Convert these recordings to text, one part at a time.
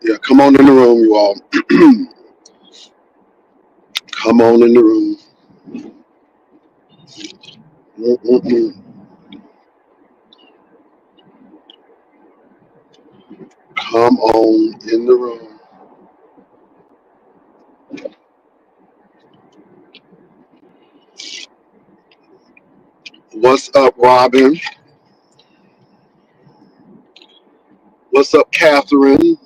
Yeah, come on in the room, you all. Come on in the room. Mm-mm-mm. Come on in the room. What's up, Robin? What's up, Catherine?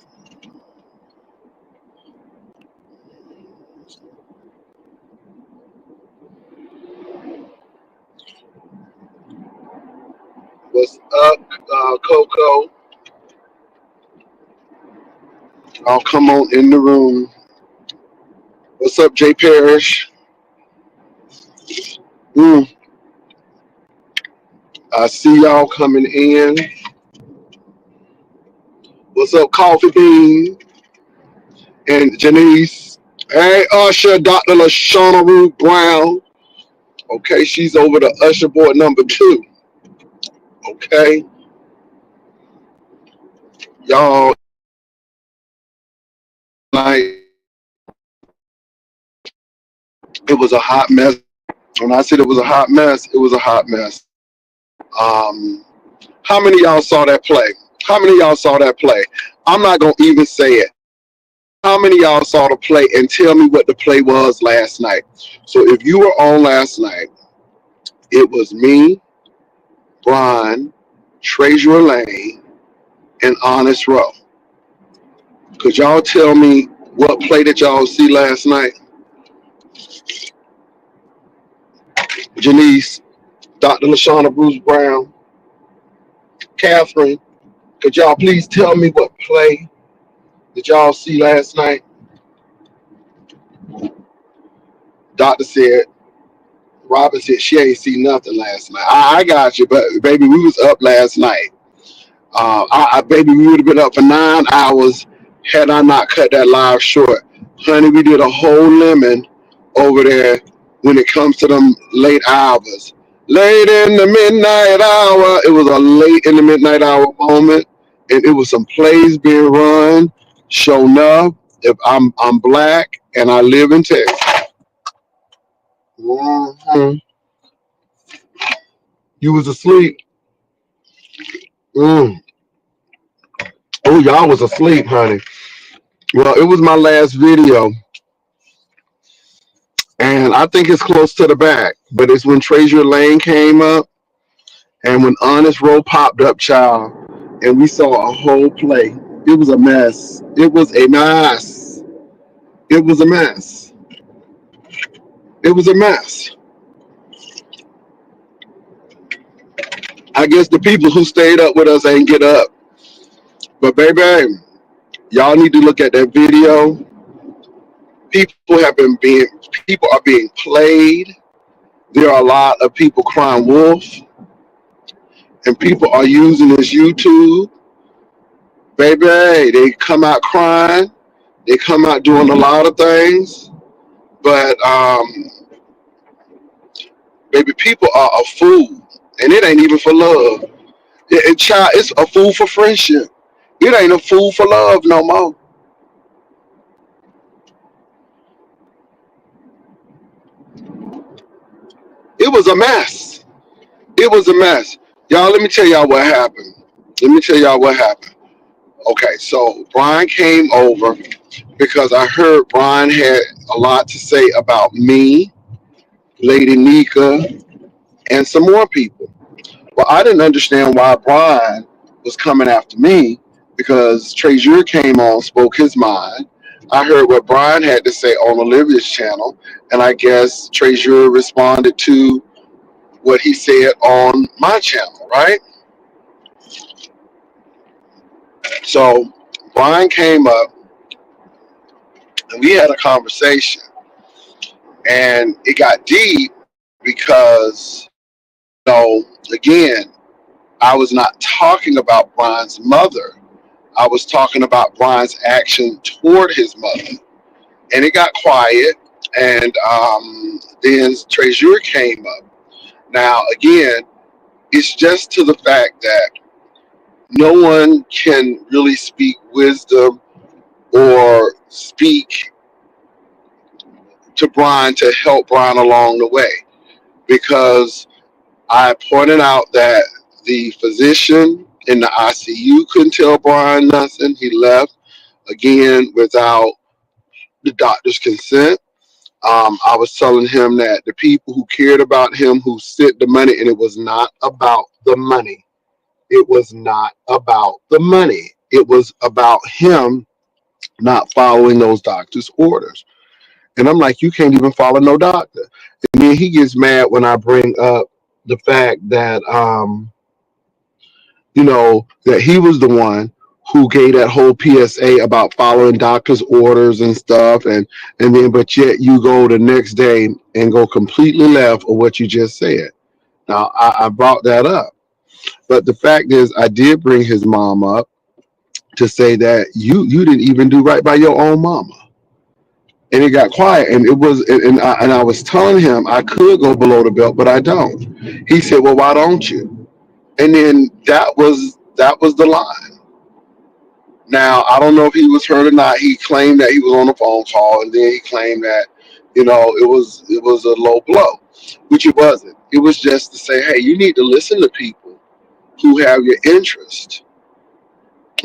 What's up, Coco? Oh, come on in the room. What's up, Jay Parrish? Mm, I see y'all coming in. What's up, Coffee Bean and Janice? Hey, Usher, Dr. LaShauna Ruth Brown. Okay, she's over the Usher board number 2. Okay, y'all, like, it was a hot mess. When I said it was a hot mess, it was a hot mess. Um, how many of y'all saw that play? How many of y'all saw that play? I'm not gonna even say it. How many of y'all saw the play and tell me what the play was last night? So if you were on last night, it was me, Brian, Treasurer Lane, and Honest Row. Could y'all tell me what play did y'all see last night? Janice, Dr. LaShauna Bruce Brown, Catherine, could y'all please tell me what play did y'all see last night? Doctor said, Robin said she ain't see nothing last night. I got you, but baby, we was up last night. Baby, we would have been up for 9 hours had I not cut that live short. Honey, we did a whole lemon over there when it comes to them late hours. Late in the midnight hour. It was a late in the midnight hour moment, and it was some plays being run. Show enough, if I'm black and I live in Texas. Mhm. You was asleep. Mm. Oh, y'all was asleep, honey. Well, it was my last video, and I think it's close to the back, but it's when Treasure Lane came up and when Honest Row popped up, child, and we saw a whole play. It was a mess. It was a mess. It was a mess. It was a mess. I guess the people who stayed up with us ain't get up. But baby, y'all need to look at that video. People are being played. There are a lot of people crying wolf, and people are using this YouTube. Baby, they come out crying. They come out doing a lot of things, but baby, people are a fool, and it ain't even for love. Child, it's a fool for friendship. It ain't a fool for love no more. It was a mess. It was a mess. Y'all, let me tell y'all what happened. Let me tell y'all what happened. Okay, so Brian came over because I heard Brian had a lot to say about me, Lady Nika, and some more people. Well, I didn't understand why Brian was coming after me because Treasure came on, spoke his mind. I heard what Brian had to say on Olivia's channel, and I guess Treasure responded to what he said on my channel, right? So Brian came up and we had a conversation, and it got deep because, again, I was not talking about Brian's mother. I was talking about Brian's action toward his mother. And it got quiet. And then Treasure came up. Now, again, it's just to the fact that no one can really speak wisdom or speak to Brian to help Brian along the way, because I pointed out that the physician in the ICU couldn't tell Brian nothing. He left again without the doctor's consent. I was telling him that the people who cared about him, who sent the money, and it was not about the money. It was not about the money. It was about him not following those doctor's orders. And I'm like, you can't even follow no doctor. And then he gets mad when I bring up the fact that that he was the one who gave that whole PSA about following doctor's orders and stuff, and then but yet you go the next day and go completely left of what you just said. Now I brought that up, but the fact is I did bring his mom up to say that you didn't even do right by your own mama. And it got quiet, and it was, and I was telling him I could go below the belt, but I don't. He said, "Well, why don't you?" And then that was the line. Now I don't know if he was hurt or not. He claimed that he was on a phone call, and then he claimed that it was a low blow, which it wasn't. It was just to say, hey, you need to listen to people who have your interest.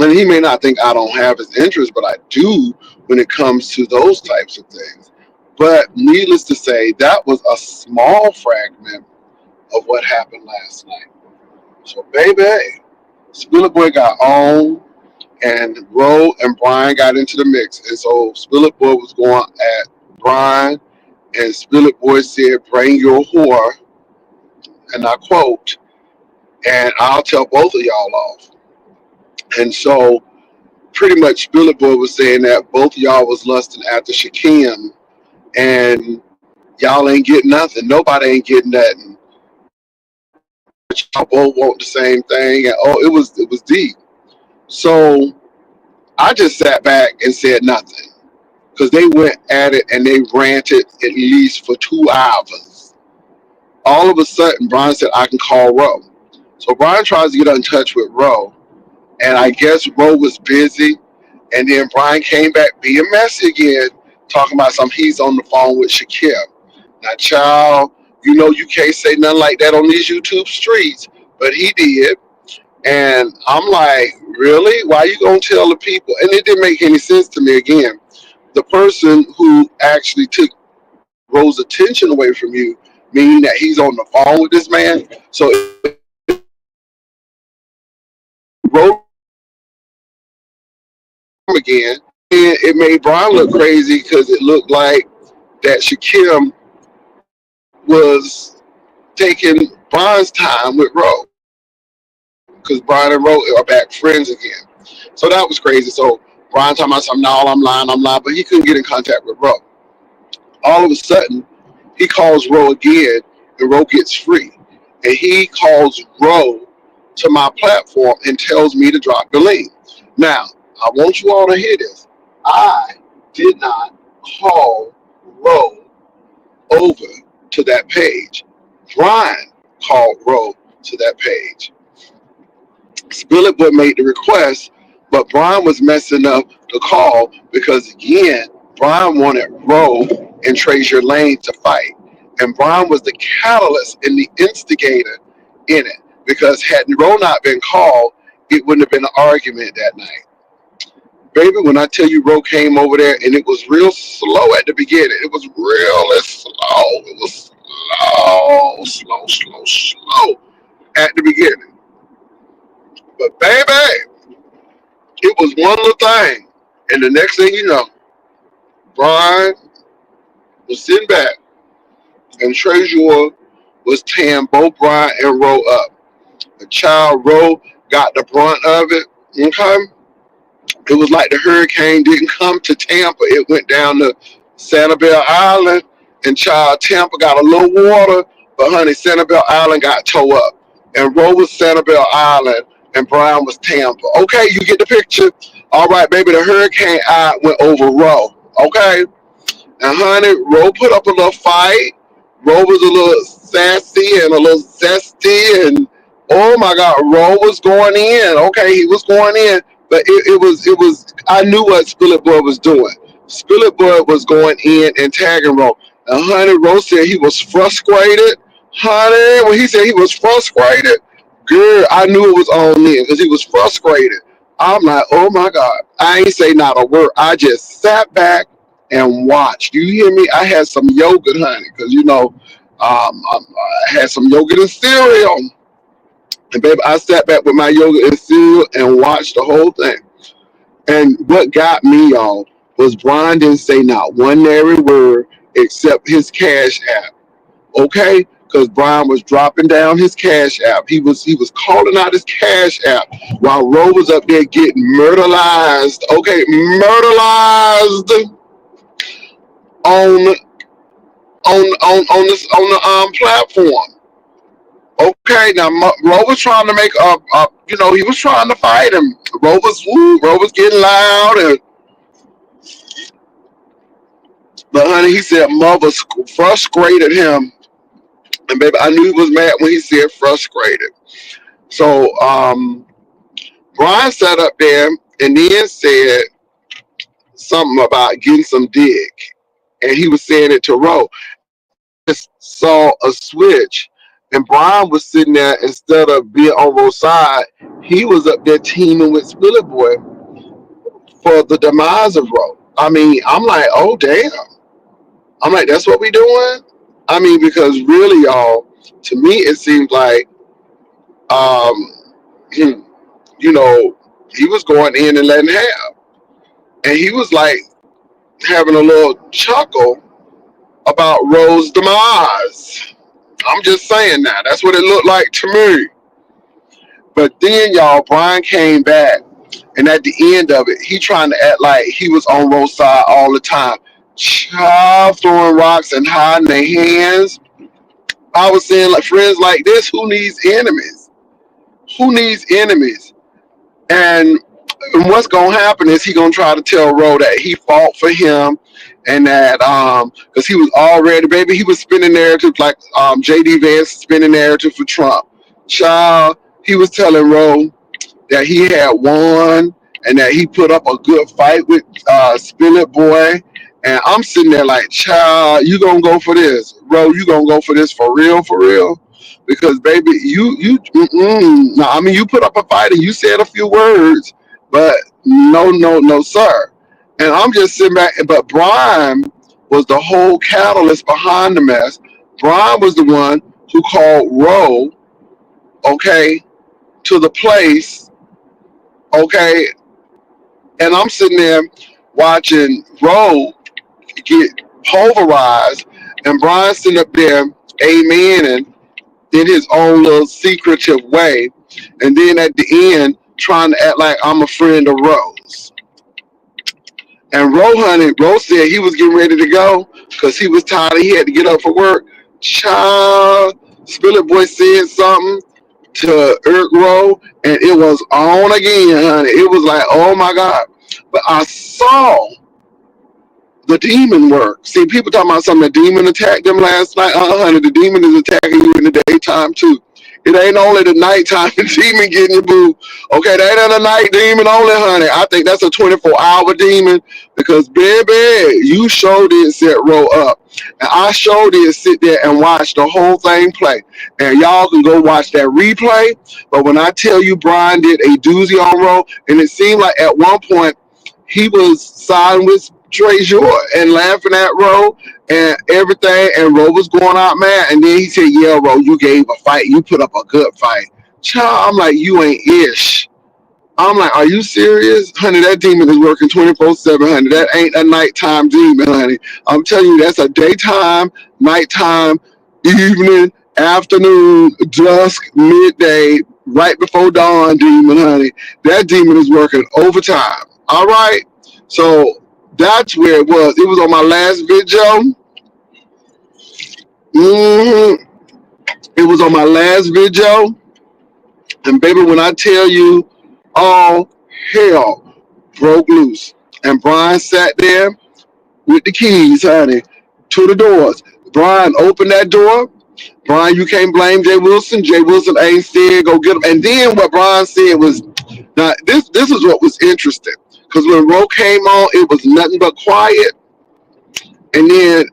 And he may not think I don't have his interest, but I do when it comes to those types of things. But needless to say, that was a small fragment of what happened last night. So, baby, Spiller Boy got on, and Ro and Brian got into the mix. And so Spiller Boy was going at Brian, and Spiller Boy said, bring your whore, and I quote, and I'll tell both of y'all off. And so pretty much Spiller Boy was saying that both of y'all was lusting after Shakim, and y'all ain't getting nothing. Nobody ain't getting nothing. But y'all both want the same thing. And it was deep. So I just sat back and said nothing, because they went at it and they ranted at least for 2 hours. All of a sudden, Brian said, I can call Ro. So Brian tries to get in touch with Ro, and I guess Ro was busy. And then Brian came back being messy again, talking about something. He's on the phone with Shakim. Now, child, you can't say nothing like that on these YouTube streets, but he did. And I'm like, really? Why you gonna tell the people? And it didn't make any sense to me. Again, the person who actually took Rose's attention away from you, meaning that he's on the phone with this man. So Rose again, and it made Brian look crazy because it looked like that Shakim was taking Brian's time with Rose, because Brian and Rose are back friends again. So that was crazy. So Brian talking about something, no, I'm lying, but he couldn't get in contact with Rose. All of a sudden, he calls Ro again, and Ro gets free. And he calls Ro to my platform and tells me to drop the link. Now, I want you all to hear this. I did not call Ro over to that page. Brian called Ro to that page. Spillet would make the request, but Brian was messing up the call because, again, Brian wanted Ro and Treasure Lane to fight. And Brian was the catalyst and the instigator in it. Because had Ro not been called, it wouldn't have been an argument that night. Baby, when I tell you Ro came over there, and it was real slow at the beginning. It was really slow. It was slow at the beginning. But baby, it was one little thing. And the next thing you know, Brian was sitting back, and Treasure was tearing both Brian and Ro up. The child Ro got the brunt of it. Okay? It was like the hurricane didn't come to Tampa. It went down to Sanibel Island, and child Tampa got a little water, but honey, Sanibel Island got towed up. And Ro was Sanibel Island, and Brian was Tampa. Okay, you get the picture? All right, baby, the hurricane eye went over Ro. Okay? And honey, Ro put up a little fight. Ro was a little sassy and a little zesty, and oh my God, Ro was going in. Okay, he was going in, but it was I knew what Spillet Boy was doing. Spillet Boy was going in and tagging Ro. And honey, Ro said he was frustrated. Honey, when he said he was frustrated, girl, I knew it was on me because he was frustrated. I'm like, oh my God. I ain't say not a word. I just sat back and watched. You hear me? I had some yogurt, honey, because I had some yogurt and cereal. And baby, I sat back with my yogurt and cereal and watched the whole thing. And what got me, y'all, was Brian didn't say not one nary word except his cash app. Okay? Because Brian was dropping down his cash app. He was calling out his cash app while Ro was up there getting murderized. Okay, murderized on on the platform. Okay, now Ro was trying to make he was trying to fight him. Ro was getting loud, and but honey, he said mother frustrated him, and baby, I knew he was mad when he said frustrated. So Brian sat up there and then said something about getting some dick, and he was saying it to Ro, and I just saw a switch. And Brian was sitting there instead of being on Ro's side, he was up there teaming with Spillet Boy for the demise of Ro. I mean, I'm like, oh damn. I'm like, that's what we doing? I mean, because really, y'all, to me, it seems like, um, he, you know, he was going in and letting have. And he was like having a little chuckle about Ro's demise. I'm just saying that. That's what it looked like to me. But then, y'all, Brian came back. And at the end of it, he trying to act like he was on Ro's side all the time. Child throwing rocks and hiding their hands. I was saying, like, friends like this, who needs enemies? Who needs enemies? And what's gonna happen is he gonna try to tell Ro that he fought for him, and that because he was already, baby, he was spinning narrative like JD Vance spinning narrative for Trump. Child, he was telling Ro that he had won and that he put up a good fight with Spillet Boy. And I'm sitting there like, child, you gonna go for this, bro? You gonna go for this for real, for real? Because baby, no, I mean you put up a fight and you said a few words, but no, sir. And I'm just sitting back. But Brian was the whole catalyst behind the mess. Brian was the one who called Ro, okay, to the place, okay, and I'm sitting there watching Ro get pulverized, and Brian sitting up there, amening in his own little secretive way, and then at the end trying to act like I'm a friend of Ro's. And Ro said he was getting ready to go because he was tired. He had to get up for work. Child, Spillet Boy said something to Eric Rowe, and it was on again, honey. It was like, oh my God. But I saw the demon work. See, people talking about something, the demon attacked them last night. Honey, the demon is attacking you in the daytime too. It ain't only the nighttime demon getting you, boo. Okay, that ain't a night demon only, honey. I think that's a 24-hour demon because, baby, you sure did set Ro up. And I sure did sit there and watch the whole thing play. And y'all can go watch that replay. But when I tell you Brian did a doozy on Ro, and it seemed like at one point he was siding with Treasure and laughing at Ro and everything, and Ro was going out mad. And then he said, yeah, Ro, you gave a fight. You put up a good fight. Child, I'm like, you ain't ish. I'm like, are you serious? Honey, that demon is working 24/7, honey. That ain't a nighttime demon, honey. I'm telling you, that's a daytime, nighttime, evening, afternoon, dusk, midday, right before dawn demon, honey. That demon is working overtime. All right? So that's where it was. It was on my last video. It was on my last video. And baby, when I tell you, all hell broke loose. And Brian sat there with the keys, honey, to the doors. Brian opened that door. Brian, you can't blame Jay Wilson. Jay Wilson ain't said go get him. And then what Brian said was, now this is what was interesting. Because when Ro came on, it was nothing but quiet. And then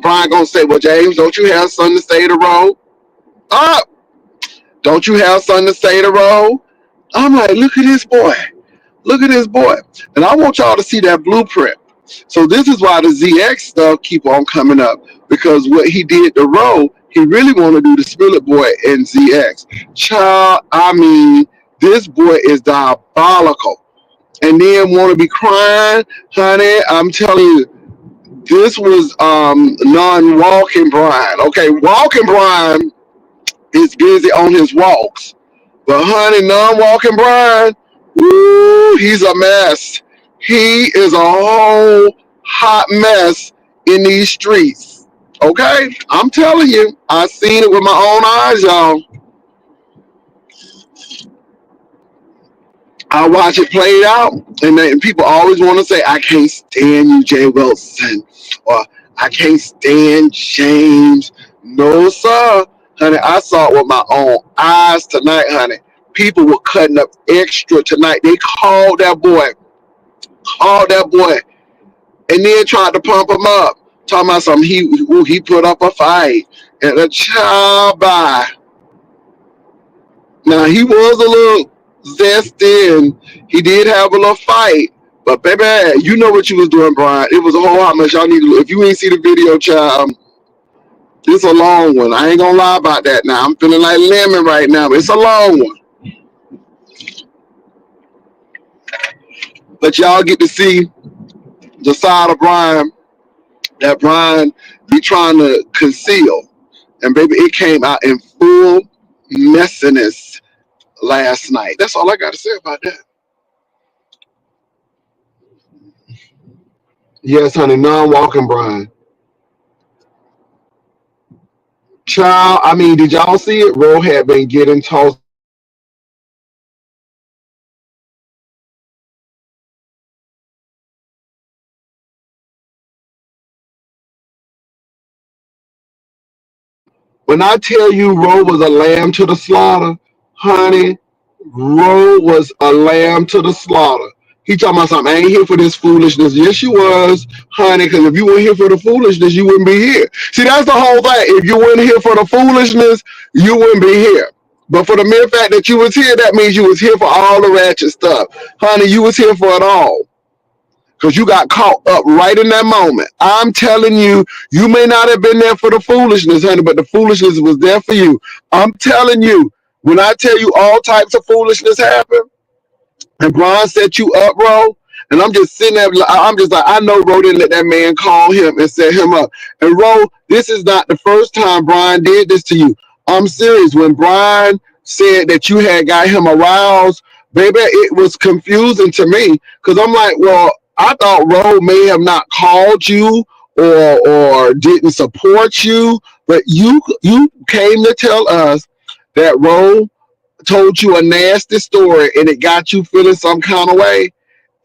Brian gonna say, "Well, James, don't you have something to say to Ro? Up, don't you have something to say to Ro?" I'm like, look at this boy. Look at this boy. And I want y'all to see that blueprint. So this is why the ZX stuff keep on coming up. Because what he did to Ro, he really want to do the Spillet boy and ZX. Child, I mean, this boy is diabolical. And then want to be crying, honey. I'm telling you, this was non-walking Brian. Okay, walking Brian is busy on his walks. But honey, non-walking Brian, woo, he's a mess. He is a whole hot mess in these streets. Okay? I'm telling you, I seen it with my own eyes, y'all. I watch it played out, and then people always want to say, I can't stand you, Jay Wilson, or I can't stand James. No, sir. Honey, I saw it with my own eyes tonight, honey. People were cutting up extra tonight. They called that boy, and then tried to pump him up. Talking about something, he put up a fight. And a child by. Now, he was a little zesty, and he did have a little fight. But, baby, you know what you was doing, Brian. It was a whole lot much. Y'all need to look. If you ain't see the video, child, it's a long one. I ain't going to lie about that now. I'm feeling like lemon right now. But it's a long one. But y'all get to see the side of Brian that Brian be trying to conceal. And, baby, it came out in full messiness last night. That's all I got to say about that. Yes, honey, non-walking Brian. Child, I mean, did y'all see it? Ro had been getting tossed. When I tell you Ro was a lamb to the slaughter, honey, Ro was a lamb to the slaughter. He talking about something. I ain't here for this foolishness. Yes, you was, honey, because if you weren't here for the foolishness, you wouldn't be here. See, that's the whole thing. If you weren't here for the foolishness, you wouldn't be here. But for the mere fact that you was here, that means you was here for all the ratchet stuff. Honey, you was here for it all. Because you got caught up right in that moment. I'm telling you, you may not have been there for the foolishness, honey, but the foolishness was there for you. I'm telling you, when I tell you all types of foolishness happen, and Brian set you up, bro, and I'm just sitting there, I'm just like, I know Ro didn't let that man call him and set him up. And Ro, this is not the first time Brian did this to you. I'm serious. When Brian said that you had got him aroused, baby, it was confusing to me because I'm like, well, I thought Ro may have not called you or didn't support you, but you came to tell us that Ro told you a nasty story and it got you feeling some kind of way,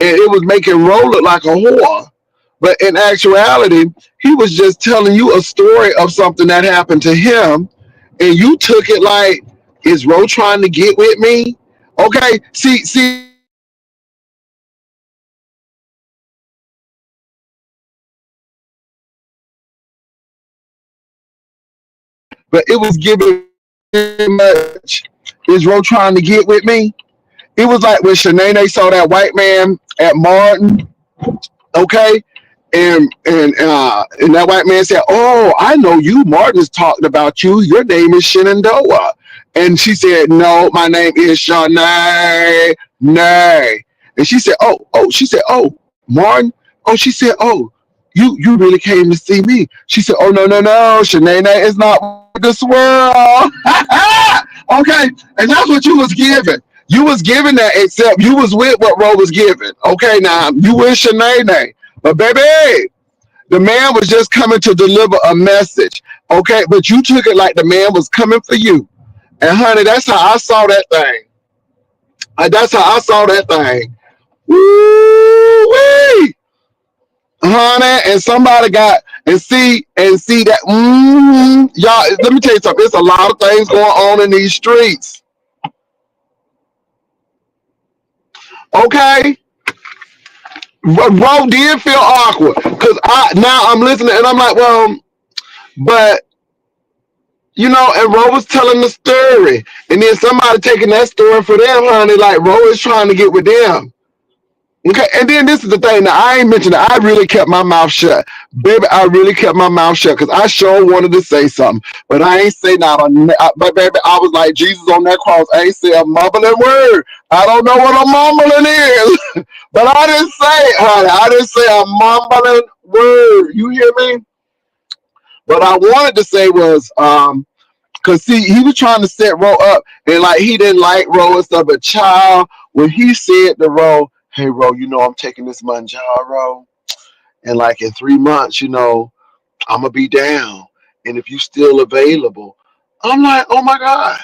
and it was making Ro look like a whore. But in actuality, he was just telling you a story of something that happened to him, and you took it like, is Ro trying to get with me? Okay, see, but it was giving much. Is Ro trying to get with me? It was like when Shanae saw that white man at Martin, okay? And that white man said, "Oh, I know you. Martin is talking about you. Your name is Shenandoah." And she said, "No, my name is Shanae. Nay." And she said, she said, "Oh, Martin." Oh, she said, "Oh, you really came to see me." She said, "Oh, no. Shanae is not this world." Okay, and that's what you was giving. You was giving that, except you was with what Ro was giving. Okay, now you with Shanae. But baby, the man was just coming to deliver a message. Okay, but you took it like the man was coming for you. And honey, that's how I saw that thing. That's how I saw that thing. Woo-wee! Honey, and somebody got and see that y'all, let me tell you something. There's a lot of things going on in these streets. Okay? Ro did feel awkward because I'm listening and I'm like, well, but and Ro was telling the story, and then somebody taking that story for them, honey. Like Ro is trying to get with them. Okay, and then this is the thing. Now I ain't mentioned it. I really kept my mouth shut, baby. I really kept my mouth shut because I sure wanted to say something, but I ain't say not on. But baby, I was like Jesus on that cross. I ain't say a mumbling word. I don't know what a mumbling is, but I didn't say it, honey. I didn't say a mumbling word. You hear me? What I wanted to say was, cause see, he was trying to set Ro up, and like he didn't like Ro and stuff. But child, when he said to Ro, "Hey Ro, I'm taking this Manjaro, and like in 3 months, I'm gonna be down, and if you still available," I'm like, "Oh my God,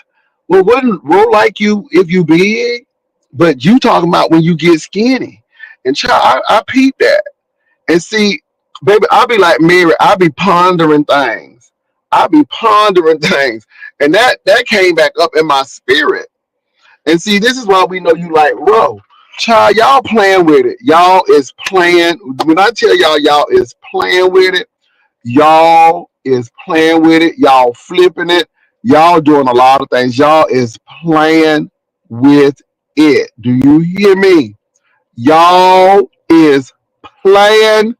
well, wouldn't Ro like you if you big? But you talking about when you get skinny?" And child, I peeped that. And see, baby, I'll be like Mary, I'll be pondering things. I'll be pondering things. And that came back up in my spirit. And see, this is why we know you like Ro. Child, y'all playing with it. Y'all is playing. When I tell y'all is playing with it, y'all is playing with it. Y'all flipping it. Y'all doing a lot of things. Y'all is playing with it. Do you hear me? Y'all is playing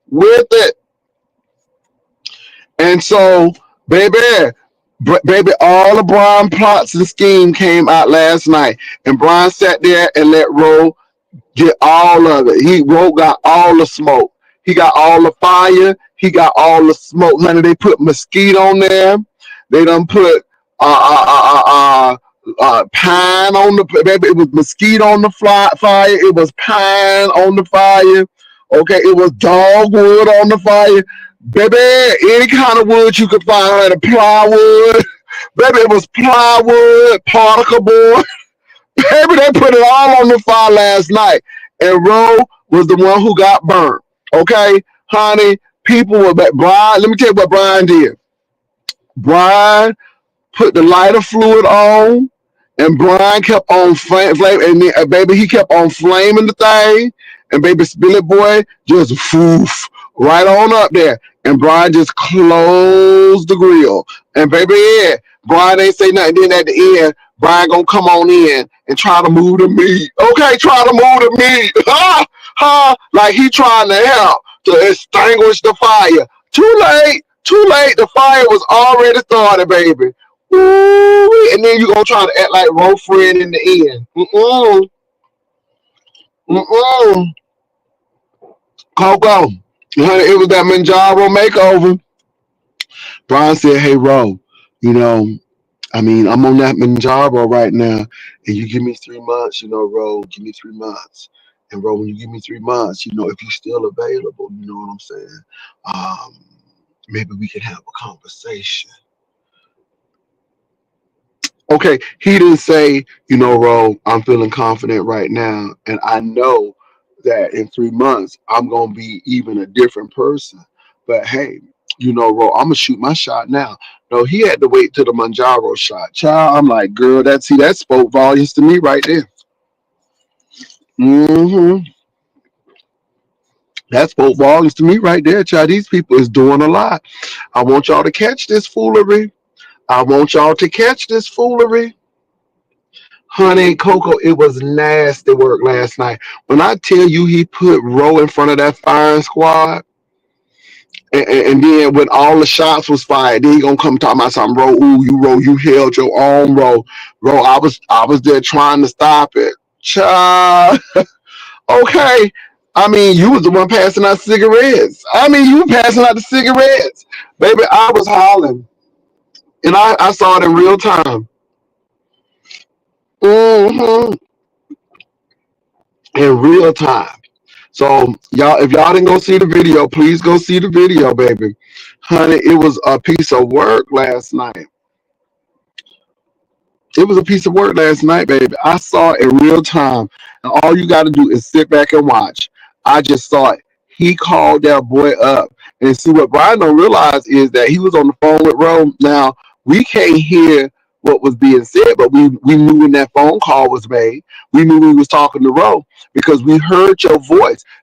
with it. And so, baby, baby, all the Brian plots and scheme came out last night. And Brian sat there and let Ro get all of it. Ro got all the smoke. He got all the fire. He got all the smoke. Honey, they put mesquite on there. They done put pine on the baby. It was mesquite on the fire. It was pine on the fire. Okay, it was dogwood on the fire. Baby, any kind of wood you could find, the plywood. Baby, it was plywood, particle board. Baby, they put it all on the fire last night. And Ro was the one who got burnt. Okay, honey, people were back. Brian, let me tell you what Brian did. Brian put the lighter fluid on, and Brian kept on flame, and then, baby, he kept on flaming the thing, and baby, Billy Boy just foof right on up there, and Brian just closed the grill, and baby, yeah, Brian ain't say nothing. Then at the end, Brian gonna come on in and try to move the meat. Okay, try to move the meat. Ha ha, like he trying to help to extinguish the fire. Too late. Too late. The fire was already started, baby. Ooh, and then you gonna try to act like Ro friend in the end. Mm-mm. Coco. Honey, it was that Manjaro makeover. Brian said, "Hey Ro, I'm on that Manjaro right now, and you give me 3 months, Ro, give me 3 months. And Ro, when you give me 3 months, if you're still available, you know what I'm saying? Um, maybe we can have a conversation." Okay, he didn't say, Ro, I'm feeling confident right now, and I know that in 3 months I'm gonna be even a different person. But hey, Ro, I'm gonna shoot my shot now. No, he had to wait till the Manjaro shot. Child, I'm like, girl, that spoke volumes to me right there. hmm That spoke volumes to me right there, child. These people is doing a lot. I want y'all to catch this foolery. I want y'all to catch this foolery. Honey, Coco, it was nasty work last night. When I tell you he put Ro in front of that firing squad, and then when all the shots was fired, then he gonna come talk about something, Ro. Ooh, you held your own, Ro. Ro, I was there trying to stop it. Child, okay. I mean, you was the one passing out cigarettes. I mean, you were passing out the cigarettes, baby. I was hollering, and I saw it in real time. hmm In real time. So y'all, if y'all didn't go see the video, please go see the video, baby. Honey, it was a piece of work last night. It was a piece of work last night, baby. I saw it in real time. And all you got to do is sit back and watch. I just saw it. He called that boy up. And see, what Brian don't realize is that he was on the phone with Ro. Now, we can't hear what was being said, but we knew when that phone call was made. We knew we was talking to Ro because we heard your voice.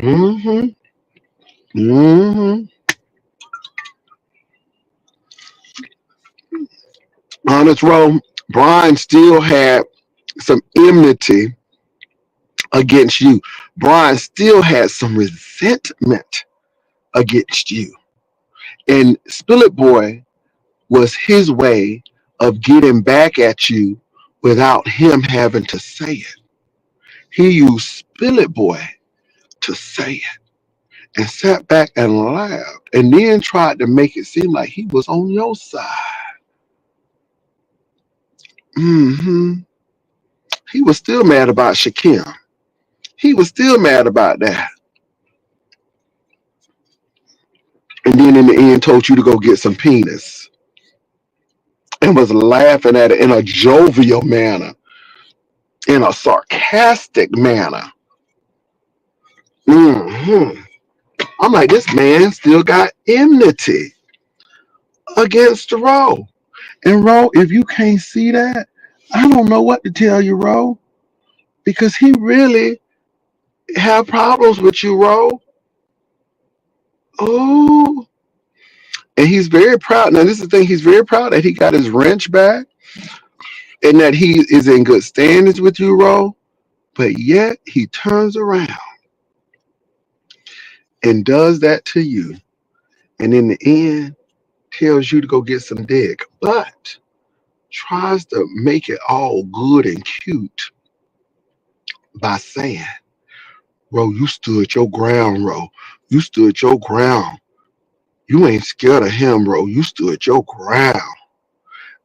Mm-hmm. Mm-hmm. Honest row, Brian still had some enmity against you. Brian still had some resentment against you. And Spillet Boy was his way of getting back at you without him having to say it. He used Spillet Boy to say it and sat back and laughed and then tried to make it seem like he was on your side. Hmm. He was still mad about Shakim. He was still mad about that. And then in the end told you to go get some penis and was laughing at it in a jovial manner, in a sarcastic manner. Hmm. I'm like, this man still got enmity against Ro. And Ro, if you can't see that, I don't know what to tell you, Ro, because he really have problems with you, Ro. Oh, and he's very proud. Now, this is the thing, he's very proud that he got his wrench back and that he is in good standings with you, Ro. But yet he turns around and does that to you. And in the end, tells you to go get some dick, but tries to make it all good and cute by saying, Ro, you stood your ground, Ro. You stood your ground. You ain't scared of him, Ro. You stood your ground.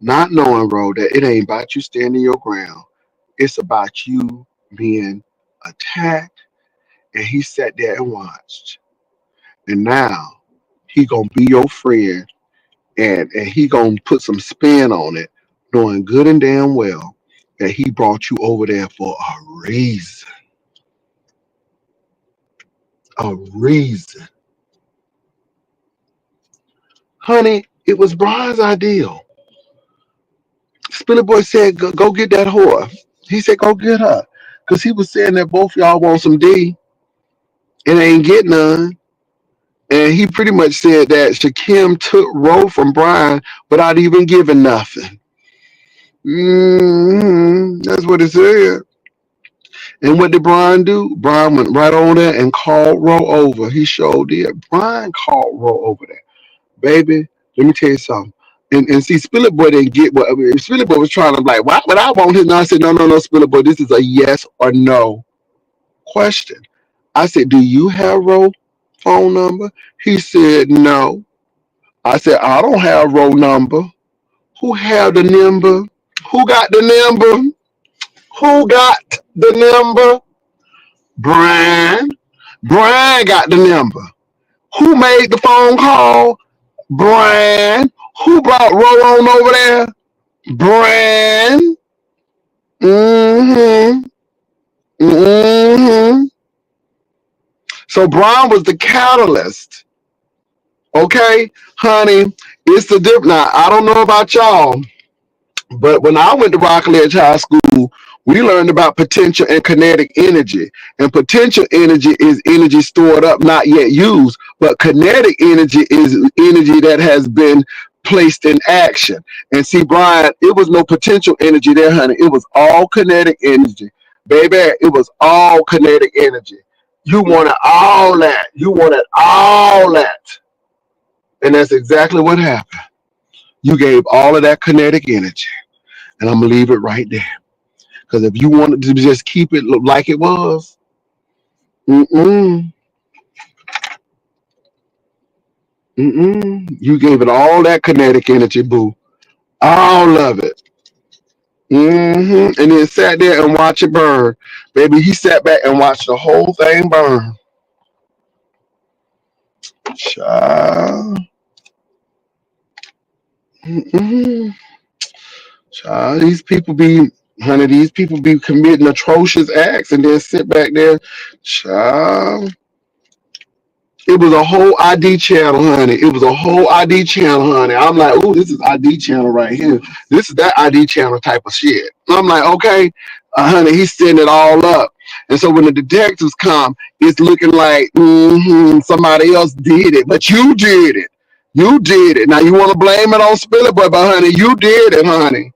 Not knowing, Ro, that it ain't about you standing your ground. It's about you being attacked. And he sat there and watched. And now he gonna be your friend and he gonna put some spin on it, knowing good and damn well that he brought you over there for a reason. A reason. Honey, it was Brian's ideal. Spinner Boy said, go get that whore. He said, go get her. Because he was saying that both y'all want some D and ain't get none. And he pretty much said that Shakim took Ro from Brian without even giving nothing. That's what it said. And what did Brian do? Brian went right on there and called Ro over. He showed did. Brian called Ro over there. Baby, let me tell you something. And see, Spillet Boy didn't get what I mean. Spillet Boy was trying to like, why would I want his? And I said, no, Spillet Boy, this is a yes or no question. I said, do you have Ro phone number? He said, no. I said, I don't have Ro number. Who have the number? Who got the number? Who got the number? Brian. Brian got the number. Who made the phone call? Brian. Who brought Ro on over there? Brian. Mm-hmm. Mm-hmm. So Brian was the catalyst. Okay, honey, it's the difference. Now, I don't know about y'all, but when I went to Rockledge High School, we learned about potential and kinetic energy. And potential energy is energy stored up, not yet used. But kinetic energy is energy that has been placed in action. And see, Brian, it was no potential energy there, honey. It was all kinetic energy. Baby, it was all kinetic energy. You wanted all that. You wanted all that. And that's exactly what happened. You gave all of that kinetic energy. And I'm going to leave it right there. Because if you wanted to just keep it like it was, mm-mm, you gave it all that kinetic energy, boo. All of it. And then sat there and watched it burn. Baby, he sat back and watched the whole thing burn. Child. Mm-mm. Child, these people be committing atrocious acts and then sit back there. Child. It was a whole ID channel, honey. It was a whole ID channel, honey. I'm like, oh, this is ID channel right here. This is that ID channel type of shit. I'm like, okay, honey, he's setting it all up. And so when the detectives come, it's looking like somebody else did it, but you did it. You did it. Now you want to blame it on Spilly Boy, but honey, you did it, honey.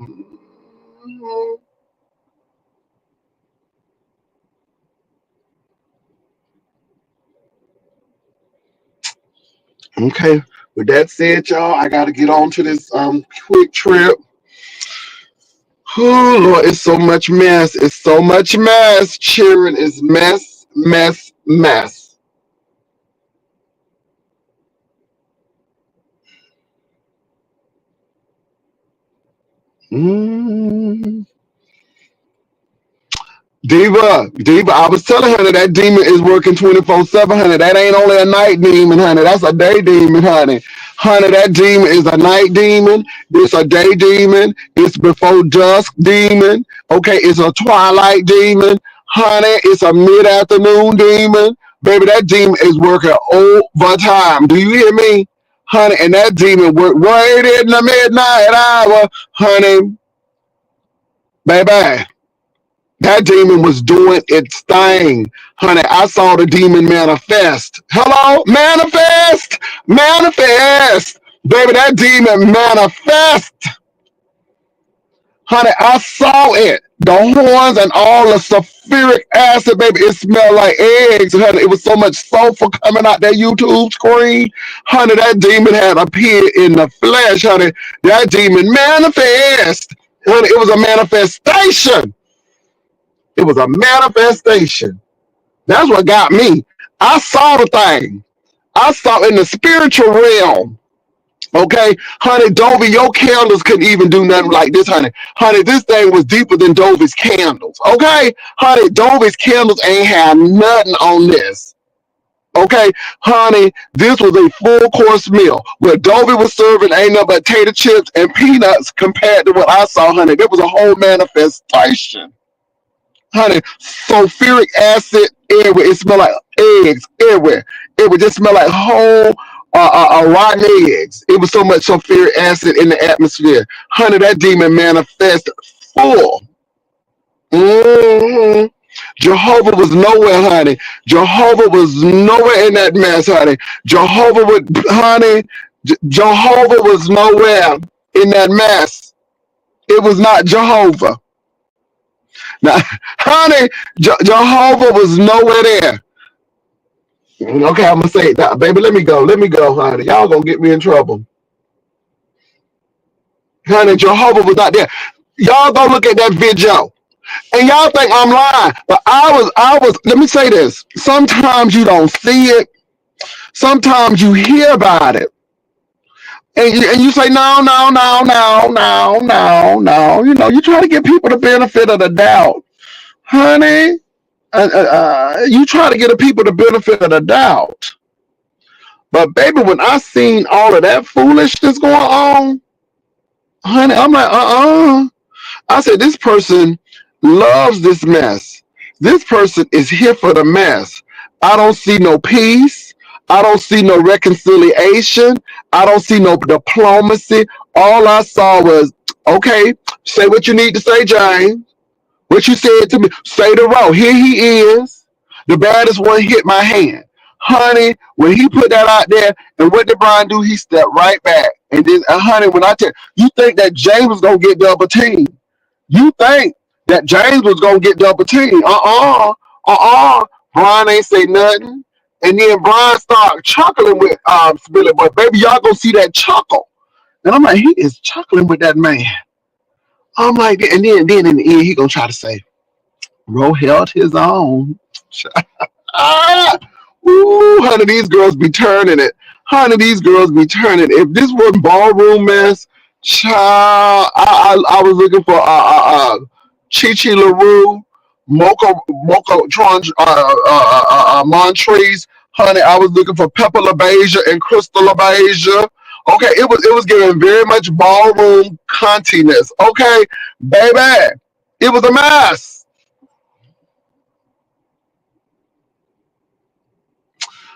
Mhm. Okay. With that said, y'all, I gotta get on to this quick trip. Oh Lord, it's so much mess. It's so much mess. Cheering is mess, mess, mess. Mm. Diva, I was telling her that demon is working 24/7, honey. That ain't only a night demon, honey. That's a day demon, honey. Honey, that demon is a night demon. It's a day demon. It's before dusk demon. Okay, it's a twilight demon. Honey, it's a mid-afternoon demon. Baby, that demon is working overtime. Do you hear me? Honey, and that demon work right in the midnight hour, honey. Baby. That demon was doing its thing. Honey, I saw the demon manifest. Hello? Manifest! Manifest! Baby, that demon manifest. Honey, I saw it. The horns and all the sulfuric acid, baby, it smelled like eggs. Honey, it was so much sulfur coming out that YouTube screen. Honey, that demon had appeared in the flesh, honey. That demon manifest. Honey, it was a manifestation. It was a manifestation. That's what got me. I saw the thing. I saw in the spiritual realm. Okay, honey, Dovey, your candles couldn't even do nothing like this, honey. Honey, this thing was deeper than Dovey's candles. Okay, honey, Dovey's candles ain't had nothing on this. Okay, honey, this was a full course meal. What Dovey was serving ain't nothing but tater chips and peanuts compared to what I saw, honey. There was a whole manifestation. Honey, sulfuric acid everywhere. It smelled like eggs everywhere. It would just smell like whole rotten eggs. It was so much sulfuric acid in the atmosphere. Honey, that demon manifested full. hmm Jehovah was nowhere, honey. Jehovah was nowhere in that mess, honey. Jehovah would, honey. Jehovah was nowhere in that mess. It was not Jehovah. Now, honey, Jehovah was nowhere there. Okay, I'm gonna say it now, baby. Let me go, honey. Y'all gonna get me in trouble, honey. Jehovah was not there. Y'all go look at that video, and y'all think I'm lying, but I was. Let me say this. Sometimes you don't see it. Sometimes you hear about it, and you say no, no, no, no, no, no, no. You know, you try to give people the benefit of the doubt, honey. You try to give the people the benefit of the doubt. But baby, when I seen all of that foolishness going on, honey, I'm like, I said, this person loves this mess. This person is here for the mess. I don't see no peace. I don't see no reconciliation. I don't see no diplomacy. All I saw was, okay, say what you need to say, James. What you said to me, say the row. Here he is. The baddest one hit my hand. Honey, when he put that out there, and what did Brian do? He stepped right back. And then, honey, when I tell you, think that James was going to get double team. You think that James was going to get double team. Brian ain't say nothing. And then Brian started chuckling with Billy Boy. Baby, y'all going to see that chuckle. And I'm like, he is chuckling with that man. I'm like, and then in the end, he going to try to say, Ro held his own. Ah, ooh, honey, these girls be turning it. Honey, these girls be turning. If this wasn't ballroom mess, child, I was looking for Chi Chi LaRue, Mocha Tron, Montrese. Honey, I was looking for Pepper LaBeija and Crystal LaBeija. Okay, it was giving very much ballroom continess. Okay, baby, it was a mess.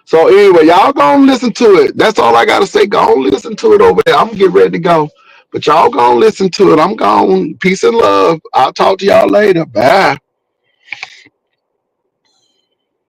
So anyway, y'all go and listen to it. That's all I gotta say. Go and listen to it over there. I'm gonna get ready to go. But y'all go and listen to it. I'm gone. Peace and love. I'll talk to y'all later. Bye.